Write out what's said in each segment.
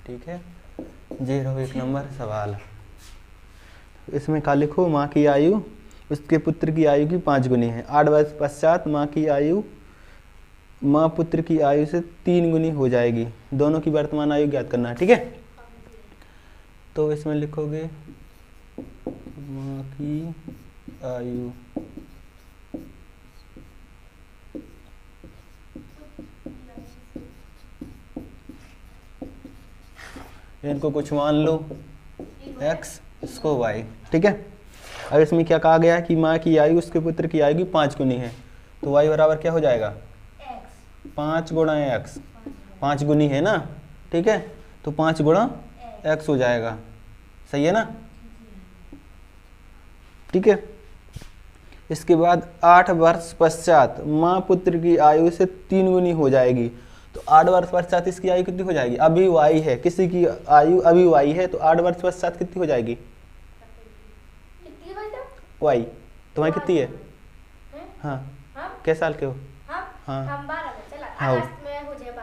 ठीक है, 01 नंबर सवाल। इसमें क्या लिखो, माँ की आयु उसके पुत्र की आयु की 5 गुनी है। 8 वर्ष पश्चात माँ की आयु माँ पुत्र की आयु से 3 गुनी हो जाएगी। दोनों की वर्तमान आयु ज्ञात करना है। ठीक है, तो इसमें लिखोगे माँ की आयु इनको कुछ मान लो x, इसको y। ठीक है, अब इसमें क्या कहा गया है कि माँ की आयु उसके पुत्र की आयु की 5 गुनी है, तो y बराबर क्या हो जाएगा, 5 गुणा x। 5 गुनी है ना, ठीक है, तो 5 गुणा x हो जाएगा। सही है ना, ठीक है। इसके बाद 8 वर्ष पश्चात माँ पुत्र की आयु से 3 गुनी हो जाएगी। तो 8 वर्ष पश्चात इसकी आयु कितनी हो जाएगी, अभी y है, किसी की आयु अभी y है, तो 8 वर्ष पश्चात कितनी हो जाएगी, y। तुम्हारी कितनी है, हाँ कैसे साल के हो, हाँ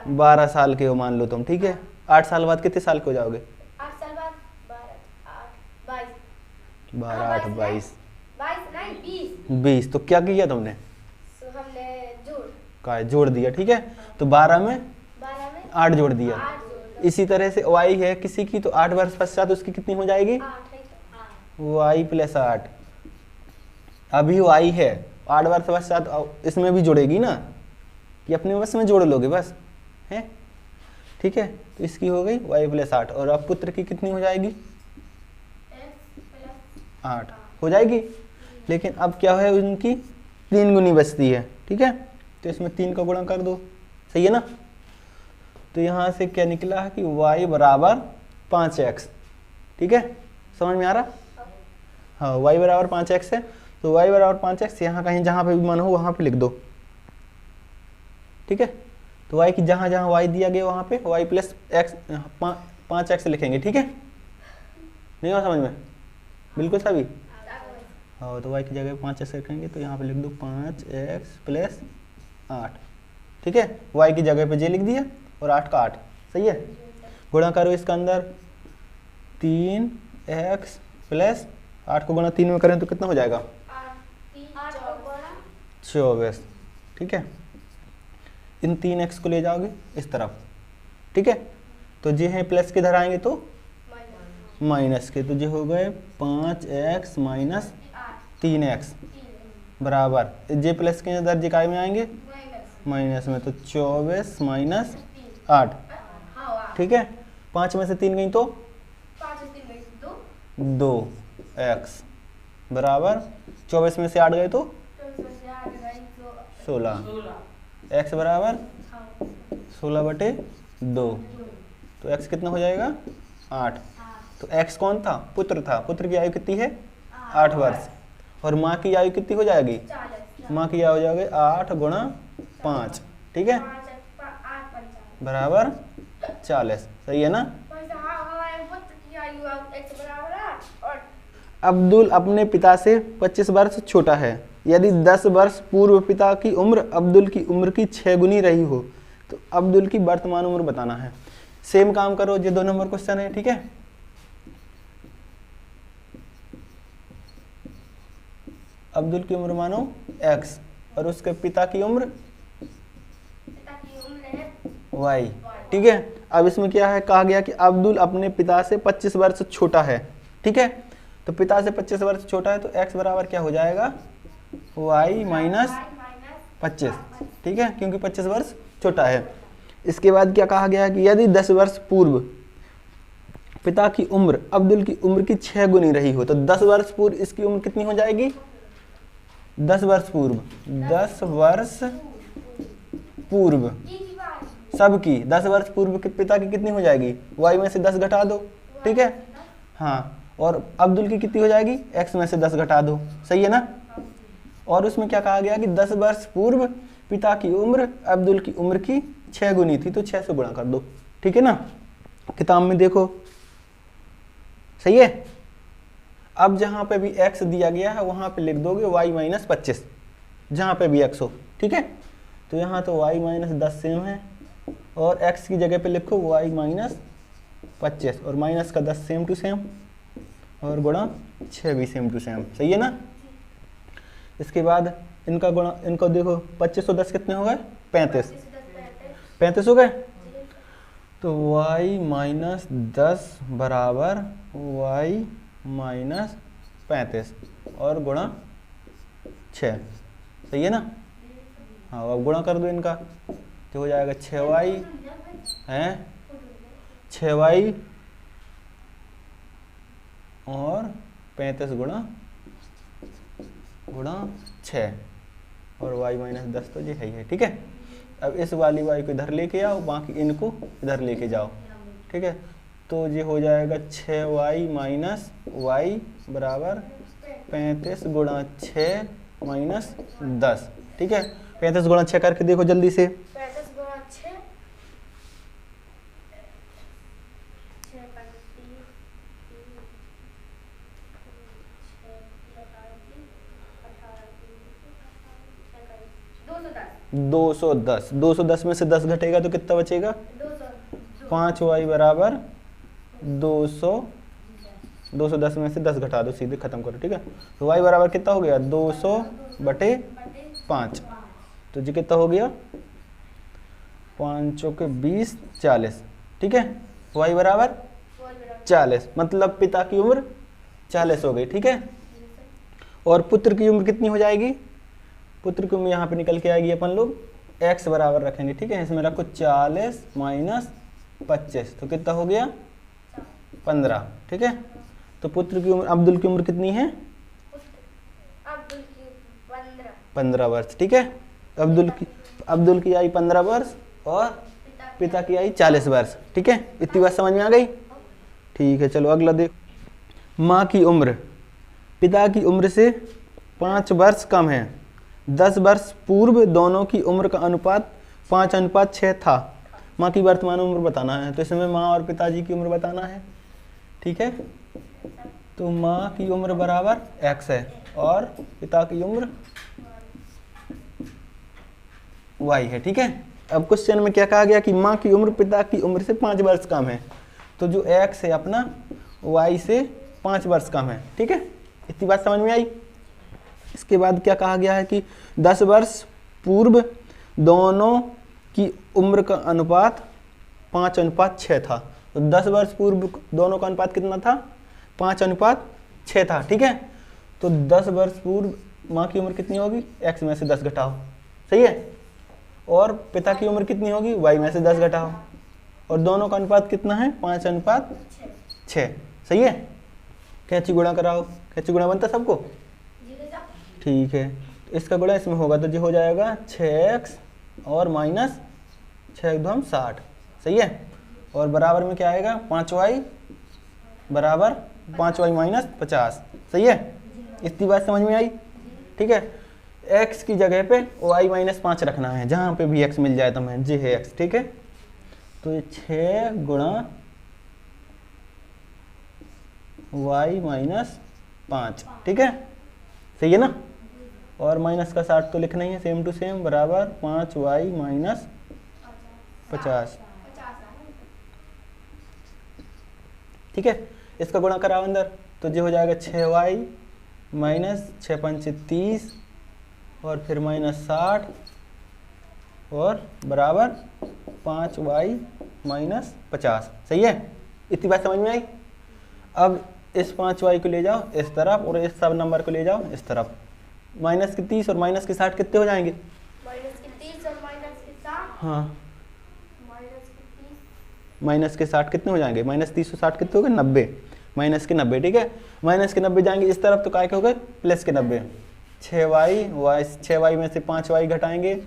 12 साल के हो मान लो तुम। ठीक है, 8 साल बाद कितने साल के हो जाओगे, 8 साल बाद 12 8 22 20। तो क्या किया तुमने, हमने जोड़ दिया। ठीक है, तो 12 में 8 जोड़ दिया। इसी तरह से y है किसी की, तो 8 वर्ष पश्चात उसकी कितनी हो जाएगी, y प्लस 8। अभी y है, 8 वर्ष पश्चात इसमें भी जोड़ेगी ना, कि अपने बस में जोड़ लोगे बस है। ठीक है, तो इसकी हो गई y प्लस 8, और अब पुत्र की कितनी हो जाएगी, 8 हो जाएगी। लेकिन अब क्या है, उनकी 3 गुनी बचती है। ठीक है, तो इसमें 3 का गुणा कर दो। सही है ना, तो यहाँ से क्या निकला है कि y बराबर 5x। ठीक है, समझ में आ रहा, हाँ y बराबर 5x है, तो y बराबर 5x यहाँ कहीं जहाँ पे भी मन हो वहाँ पे लिख दो। ठीक है, तो y की जहाँ जहाँ y दिया गया वहाँ पे y प्लस x 5x लिखेंगे। ठीक है, नहीं हो समझ में, बिल्कुल सभी, हाँ तो y की जगह 5x रखेंगे, तो यहाँ पे लिख दो 5x प्लस 8। ठीक है, y की जगह पे j लिख दिया और 8 का 8। सही है, गुणा करो इसका अंदर 3x प्लस 8 को गुणा 3 में करें तो कितना हो जाएगा, 24। ठीक है, इन 3x को ले जाओगे इस तरफ। ठीक है, तो जे है प्लस के इधर आएंगे तो माइनस के, तो जो हो गए 5x माइनस 3x बराबर, जे प्लस के इधर जे काय में आएंगे माइनस में, तो 24 माइनस 8। ठीक है, 5 में से 3 गई तो 2x बराबर, 24 में से 8 गए तो 16, x बराबर 16/2। तो x कितना हो जाएगा, 8। तो x कौन था, पुत्र था, पुत्र की आयु कितनी है 8 वर्ष, और माँ की आयु कितनी हो जाएगी, माँ की आयु हो जाएगी 8 गुणा 5। ठीक है, बराबर 40। सही है ना। अब्दुल अपने पिता से 25 वर्ष छोटा है। यदि 10 वर्ष पूर्व पिता की उम्र अब्दुल की उम्र की 6 गुनी रही हो, तो अब्दुल की वर्तमान उम्र बताना है। सेम काम करो, ये 2 नंबर क्वेश्चन है। ठीक है, अब्दुल की उम्र मानो x और उसके पिता की उम्र y। ठीक है, अब इसमें क्या है, कहा गया कि अब्दुल अपने पिता से 25 वर्ष छोटा है। ठीक है, तो पिता से 25 वर्ष छोटा है, तो x बराबर क्या हो जाएगा, y माइनस 25। ठीक है, क्योंकि 25 वर्ष छोटा है। इसके बाद क्या कहा गया कि यदि 10 वर्ष पूर्व पिता की उम्र अब्दुल की उम्र की 6 गुनी रही हो, तो 10 वर्ष पूर्व इसकी उम्र कितनी हो जाएगी, 10 वर्ष पूर्व, 10 वर्ष पूर्व सबकी 10 वर्ष पूर्व के पिता की कितनी हो जाएगी, y में से 10 घटा दो। ठीक है, हाँ, और अब्दुल की कितनी हो जाएगी, x में से 10 घटा दो। सही है ना। और उसमें क्या कहा गया कि 10 वर्ष पूर्व पिता की उम्र अब्दुल की उम्र की 6 गुनी थी, तो 6 से गुणा कर दो। ठीक है ना, किताब में देखो। सही है, अब जहाँ पे भी x दिया गया है वहाँ पे लिख दोगे y माइनस 25, जहाँ पे भी x हो। ठीक है, तो यहाँ तो y माइनस 10 सेम है, और x की जगह पे लिखो y माइनस 25 और माइनस का 10 सेम टू सेम और गुणा 6 भी सेम टू सेम। सही है ना। इसके बाद इनका गुणा, इनको देखो 25 और 10 कितने हो गए 35, 35 हो गए। तो y माइनस 10 बराबर y माइनस 35 और गुणा 6। सही है ना। हाँ अब गुणा कर दो इनका तो हो जाएगा 6y है 6y और 35 गुणा 6 और y माइनस 10 तो ये है। ठीक है। अब इस वाली y को इधर लेके आओ, बाकी इनको इधर लेके जाओ। ठीक है। तो ये हो जाएगा 6y माइनस y बराबर 35 गुणा 6 माइनस 10। ठीक है। 35 गुणा 6 करके देखो जल्दी से। 35 गुणा 6 210। 210 में से 10 घटेगा तो कितना बचेगा 5y बराबर 210 में से 10 घटा दो, सीधे खत्म करो। ठीक है। तो y बराबर कितना हो गया 200/5। तो जी कितना हो गया 5 के 20 40। ठीक है। y बराबर 40 मतलब पिता की उम्र 40 हो गई। ठीक है। और पुत्र की उम्र कितनी हो जाएगी, पुत्र की उम्र यहाँ पे निकल के आएगी, अपन लोग x बराबर रखेंगे। ठीक है। इसमें रखो 40 माइनस 25 तो कितना हो गया 15। ठीक है। तो पुत्र की उम्र अब्दुल की उम्र कितनी है 15 वर्ष। ठीक है। अब्दुल की आई 15 वर्ष और पिता की आई 40 वर्ष। ठीक है। इतनी बात समझ में आ गई। ठीक है। चलो अगला देख। माँ की उम्र पिता की उम्र से 5 वर्ष कम है। 10 वर्ष पूर्व दोनों की उम्र का अनुपात 5:6 था। माँ की वर्तमान उम्र बताना है, तो इसमें माँ और पिताजी की उम्र बताना है। ठीक है। तो माँ की उम्र बराबर x है और पिता की उम्र y है। ठीक है। अब क्वेश्चन में क्या कहा गया कि माँ की उम्र पिता की उम्र से 5 वर्ष कम है, तो जो x है अपना y से 5 वर्ष कम है। ठीक है। इतनी बात समझ में आई। इसके बाद क्या कहा गया है कि 10 वर्ष पूर्व दोनों की उम्र का अनुपात 5:6 था। तो 10 वर्ष पूर्व दोनों का अनुपात कितना था 5:6 था। ठीक है। तो 10 वर्ष पूर्व माँ की उम्र कितनी होगी x में से 10 घटाओ। सही है। और पिता की उम्र कितनी होगी y में से 10 घटाओ और दोनों का अनुपात कितना है 5:6। सही है। कैंची गुणा कराओ। कैंची गुणा बनता सबको। ठीक है। तो इसका गुणा इसमें होगा तो ये हो जाएगा 6x और माइनस 6 2 60। सही है। और बराबर में क्या आएगा 5y बराबर 5y माइनस 50। सही है। इतनी बात समझ में आई। ठीक है। x की जगह पे y माइनस 5 रखना है, जहाँ पे भी x मिल जाए तो मैं जी है x। ठीक है। तो ये 6 गुणा y माइनस 5। ठीक है। सही है ना। और माइनस का 60 तो लिखना ही है सेम टू सेम बराबर 5y माइनस 50। ठीक है। इसका गुणा कराओ अंदर तो ये हो जाएगा 6y माइनस 6 5 30 और फिर माइनस 60 और बराबर 5y माइनस 50। सही है। इतनी बात समझ में आई। अब इस 5y को ले जाओ इस तरफ और इस सब नंबर को ले जाओ इस तरफ। माइनस के 30 और माइनस के 60 कितने हो जाएंगे माइनस के 30 और माइनस के 60। हाँ माइनस के 30 माइनस के 60 कितने हो जाएंगे माइनस 30 और 60 कितने हो गए 90। माइनस के 90। ठीक है। माइनस के 90 जाएंगे इस तरफ तो काय के हो गए प्लस के 90। 6y में से 5y घटाएंगे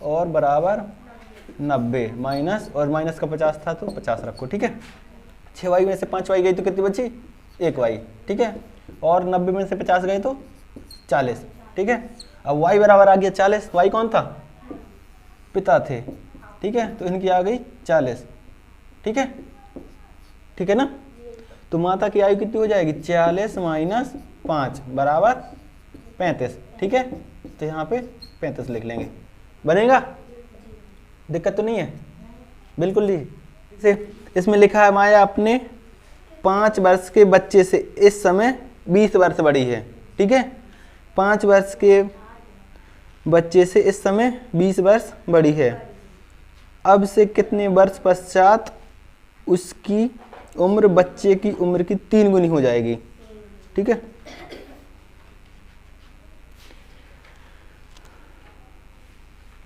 और बराबर 90 माइनस और माइनस का 50 था तो 50 रखो। ठीक है। 6y में से 5y गई तो कितनी बची 1y। ठीक है। और 90 में से 50 गए तो 40। ठीक है। अब y बराबर आ गया 40। y कौन था पिता थे। ठीक है। तो इनकी आ गई 40। ठीक है। ठीक है ना। तो माता की आयु कितनी हो जाएगी 40 माइनस 5 बराबर 35। ठीक है। तो यहाँ पे 35 लिख लेंगे। बनेगा, दिक्कत तो नहीं है। बिल्कुल नहीं से इसमें लिखा है माया अपने 5 वर्ष के बच्चे से इस समय 20 वर्ष बड़ी है। ठीक है, 5 वर्ष के बच्चे से इस समय 20 वर्ष बड़ी है। अब से कितने वर्ष पश्चात उसकी उम्र बच्चे की उम्र की 3 गुनी हो जाएगी। ठीक है,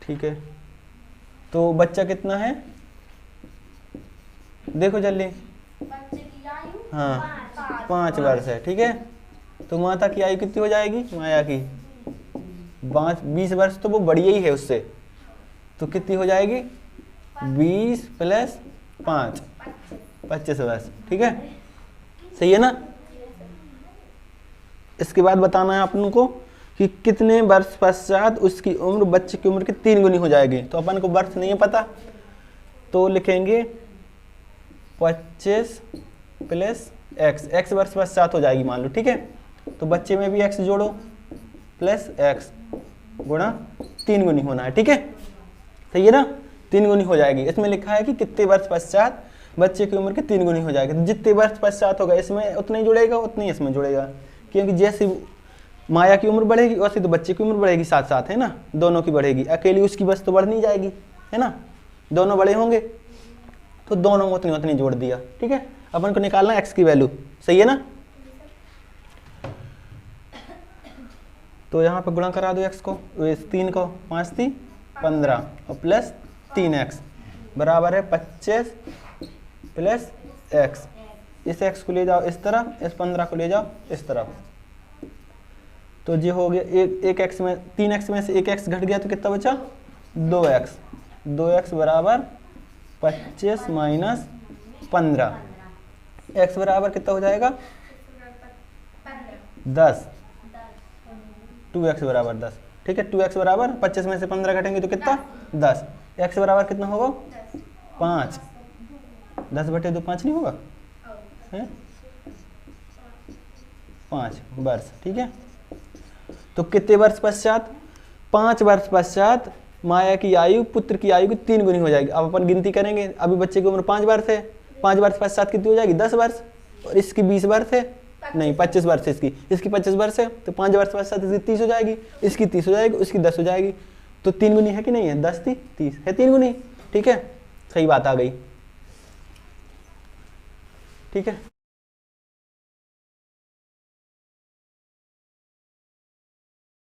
ठीक है, तो बच्चा कितना है देखो जल्दी। बच्चे की आयु हाँ 5 वर्ष है। ठीक है, तो माता की आयु कितनी हो जाएगी माया की 20 वर्ष, तो वो बड़ी ही है उससे, तो कितनी हो जाएगी 20 + 5 25 वर्ष। ठीक है, सही है ना। इसके बाद बताना है अपन को कि कितने वर्ष पश्चात उसकी उम्र बच्चे की उम्र की 3 गुनी हो जाएगी। तो अपन को वर्ष नहीं है पता, तो लिखेंगे 25 + x, x वर्ष पश्चात हो जाएगी मान लो। ठीक है, तो बच्चे में भी x जोड़ो प्लस x गुणा 3 गुनी होना है। ठीक है, सही है ना, 3 गुनी हो जाएगी। इसमें लिखा है कि कितने वर्ष पश्चात बच्चे की उम्र की 3 गुनी हो जाएगी। तो जितने वर्ष पश्चात होगा इसमें उतना ही जुड़ेगा, उतना ही इसमें जुड़ेगा, क्योंकि जैसे माया की उम्र बढ़ेगी वैसे तो बच्चे की उम्र बढ़ेगी साथ साथ, है ना, दोनों की बढ़ेगी। अकेली उसकी बस तो बढ़ नहीं जाएगी, है ना, दोनों बड़े होंगे तो दोनों में उतनी उतनी जोड़ दिया। ठीक है, अपन को निकालना है x की वैल्यू, सही है ना। तो यहाँ पे गुणा करा दो x को, 3 को 5 × 3 = 15 और प्लस 3x बराबर है 25 + x। इस x को ले जाओ इस तरफ, इस 15 को ले जाओ इस तरफ, तो ये हो गया एक x में 3x में से 1x घट गया तो कितना बचा 2x। 2x बराबर 25 - 15, x बराबर कितना हो जाएगा 10, 2x बराबर 10। ठीक है, 2x बराबर 25 में से 15 घटेंगे तो कितना 10, x बराबर कितना होगा 5। 10/2 5 नहीं होगा, है 5 वर्ष। ठीक है, तो कितने वर्ष पश्चात 5 वर्ष पश्चात माया की आयु पुत्र की आयु की 3 गुनी हो जाएगी। अब अपन गिनती करेंगे, अभी बच्चे की उम्र 5 वर्ष है, 5 वर्ष पश्चात कितनी हो जाएगी 10 वर्ष, और इसकी 20 वर्ष है, नहीं 25 वर्ष है, इसकी 25 वर्ष है, तो 5 वर्ष पश्चात इसकी 30 हो जाएगी, इसकी 30 हो जाएगी, उसकी 10 हो जाएगी, तो 3 गुनी है कि नहीं है, 10 × 30 है 3 गुनी। ठीक है, सही बात आ गई। ठीक है।